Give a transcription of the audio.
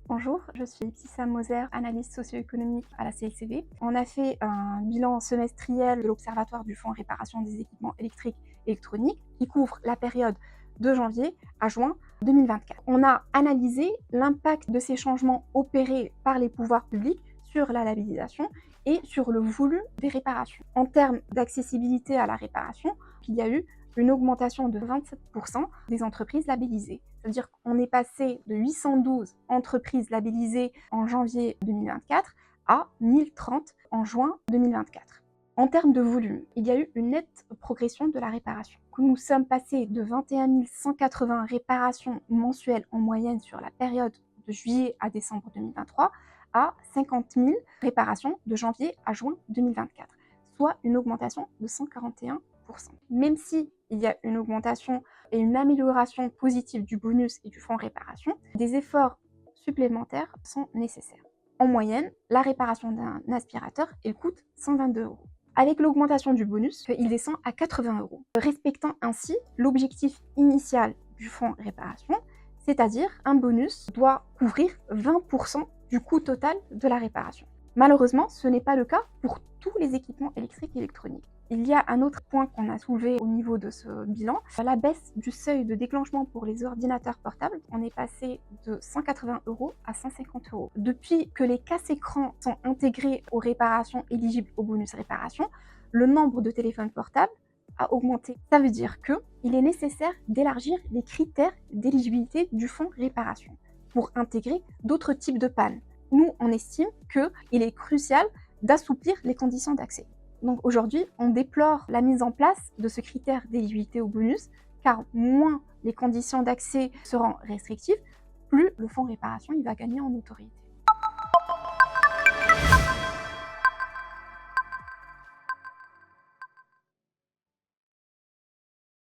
Bonjour, je suis Ibtissam Moser, analyste socio-économique à la CLCV. On a fait un bilan semestriel de l'Observatoire du Fonds réparation des équipements électriques et électroniques qui couvre la période de janvier à juin 2024. On a analysé l'impact de ces changements opérés par les pouvoirs publics sur la labellisation et sur le volume des réparations. En termes d'accessibilité à la réparation, il y a eu une augmentation de 27% des entreprises labellisées. C'est-à-dire qu'on est passé de 812 entreprises labellisées en janvier 2024 à 1030 en juin 2024. En termes de volume, il y a eu une nette progression de la réparation. Nous sommes passés de 21 180 réparations mensuelles en moyenne sur la période de juillet à décembre 2023 à 50 000 réparations de janvier à juin 2024, soit une augmentation de 141%. Même si il y a une augmentation et une amélioration positive du bonus et du fonds réparation, des efforts supplémentaires sont nécessaires. En moyenne, la réparation d'un aspirateur, elle coûte 122 €. Avec l'augmentation du bonus, il descend à 80 €, respectant ainsi l'objectif initial du fonds réparation, c'est-à-dire un bonus doit couvrir 20% du coût total de la réparation. Malheureusement, ce n'est pas le cas pour tous les équipements électriques et électroniques. Il y a un autre point qu'on a soulevé au niveau de ce bilan, la baisse du seuil de déclenchement pour les ordinateurs portables. On est passé de 180 € à 150 €. Depuis que les casse-écrans sont intégrés aux réparations éligibles au bonus réparation, le nombre de téléphones portables a augmenté. Ça veut dire qu'il est nécessaire d'élargir les critères d'éligibilité du fonds réparation pour intégrer d'autres types de pannes. Nous, on estime qu'il est crucial d'assouplir les conditions d'accès. Donc aujourd'hui, on déplore la mise en place de ce critère d'éligibilité au bonus, car moins les conditions d'accès seront restrictives, plus le fonds réparation il va gagner en autorité.